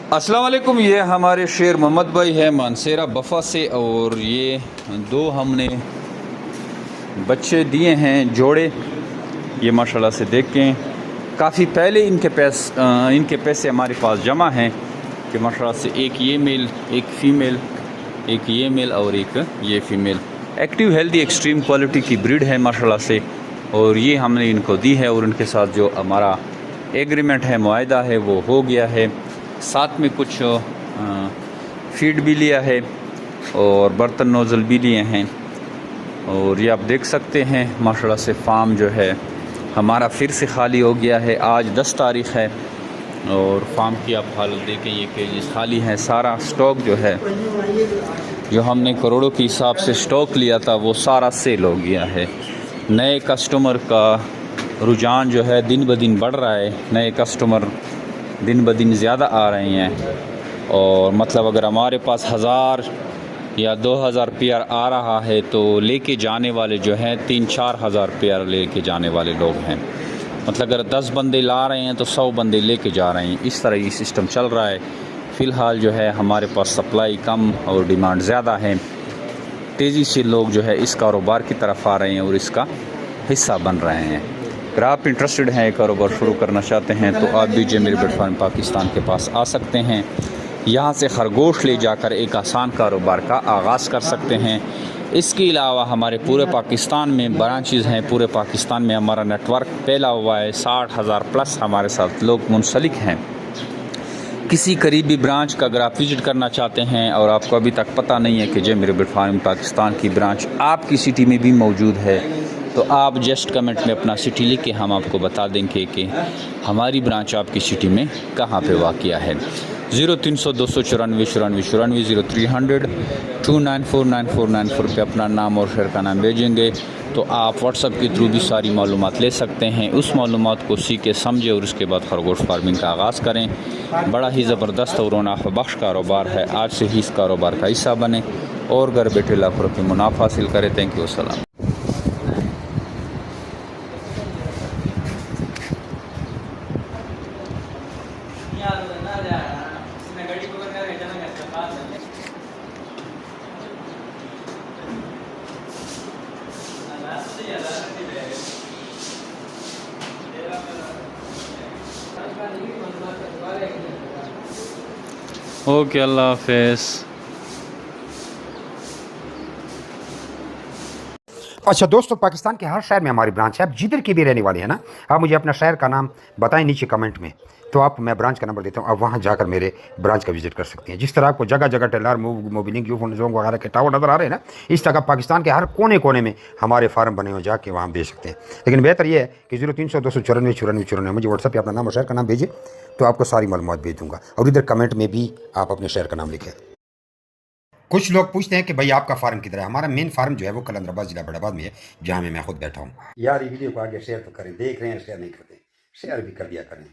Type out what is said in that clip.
अस्सलाम वालेकुम। ये हमारे शेर मोहम्मद भाई है मानसेरा बफ़ा से, और ये दो हमने बच्चे दिए हैं जोड़े। ये माशाल्लाह से देखें, काफ़ी पहले इनके पैसे हमारे पास जमा हैं कि माशाल्लाह से एक ये मेल, एक फ़ीमेल, एक ये मेल और एक ये female. Active healthy extreme quality की ब्रीड है माशाल्लाह से, और ये हमने इनको दी है। और उनके साथ जो हमारा एग्रीमेंट है, मुआहदा है, वो हो गया है। साथ में कुछ फीड भी लिया है और बर्तन नोज़ल भी लिए हैं। और ये आप देख सकते हैं माशाल्लाह से फार्म जो है हमारा फिर से खाली हो गया है। आज 10 तारीख़ है और फार्म की आप हालत देखें, ये केजेस खाली हैं। सारा स्टॉक जो है, जो हमने करोड़ों के हिसाब से स्टॉक लिया था, वो सारा सेल हो गया है। नए कस्टमर का रुझान जो है दिन ब दिन बढ़ रहा है। नए कस्टमर दिन ब दिन ज़्यादा आ रहे हैं। और मतलब अगर हमारे पास 1000 या 2000 पेयर आ रहा है तो लेके जाने वाले जो हैं 3-4 हज़ार पेयर लेके जाने वाले लोग हैं। मतलब अगर 10 बंदे ला रहे हैं तो 100 बंदे लेके जा रहे हैं। इस तरह ये सिस्टम चल रहा है। फ़िलहाल जो है हमारे पास सप्लाई कम और डिमांड ज़्यादा है। तेज़ी से लोग जो है इस कारोबार की तरफ आ रहे हैं और इसका हिस्सा बन रहे हैं। अगर आप इंटरेस्टेड हैं, कारोबार शुरू करना चाहते हैं, तो आप भी जेमिल बर्ड फार्म पाकिस्तान के पास आ सकते हैं। यहाँ से खरगोश ले जाकर एक आसान कारोबार का आगाज़ कर सकते हैं। इसके अलावा हमारे पूरे पाकिस्तान में ब्रांचेज़ हैं। पूरे पाकिस्तान में हमारा नेटवर्क फैला हुआ है। 60,000 प्लस हमारे साथ लोग मुंसलिक हैं। किसी करीबी ब्रांच का अगर आप विज़िट करना चाहते हैं और आपको अभी तक पता नहीं है कि जेमिल बर्ड फार्म पाकिस्तान की ब्रांच आपकी सिटी में भी मौजूद है, तो आप जस्ट कमेंट में अपना सिटी लिख के हम आपको बता देंगे कि हमारी ब्रांच आपकी सिटी में कहाँ पे वाक़या है। 0300 294 94 94 0300 2949494 पे अपना नाम और शहर का नाम भेजेंगे तो आप व्हाट्सअप के थ्रू भी सारी मालूमात ले सकते हैं। उस मालूमात को सीखे समझे और उसके बाद खरगोश फार्मिंग का आगाज़ करें। बड़ा ही ज़बरदस्त और मुनाफा बख्श कारोबार है। आज से ही इस कारोबार का हिस्सा बने और घर बैठे लाखों रुपये मुनाफा हासिल करें। Thank you. सलाम। ओके, अल्लाह हाफ़िज़। अच्छा दोस्तों, पाकिस्तान के हर शहर में हमारी ब्रांच है। आप जिधर की भी रहने वाले हैं ना, आप मुझे अपना शहर का नाम बताएं नीचे कमेंट में, तो आप मैं ब्रांच का नंबर देता हूँ। आप वहाँ जाकर मेरे ब्रांच का विजिट कर सकते हैं। जिस तरह आपको जगह जगह टेलर मोबिलिंग जोंग वगैरह के टावर नज़र आ रहे हैं ना, इस तरह पाकिस्तान के हर कोने कोने में हमारे फार्म बने हो, जाके वहाँ बेच सकते हैं। लेकिन बेहतर यह है कि 0300 294 94 94 मुझे व्हाट्सएप पर अपना नाम और शहर का नाम भेजिए, तो आपको सारी मालूमात भेज दूँगा। और इधर कमेंट में भी आप अपने शहर का नाम लिखें। कुछ लोग पूछते हैं कि भाई आपका फार्म किधर है। हमारा मेन फार्म जो है वो कलंदराबाद जिला बड़ाबाद में है, जहाँ में मैं खुद बैठा हूँ। यार ये वीडियो को आगे शेयर तो करें। देख रहे हैं शेयर नहीं करते, शेयर भी कर दिया करें।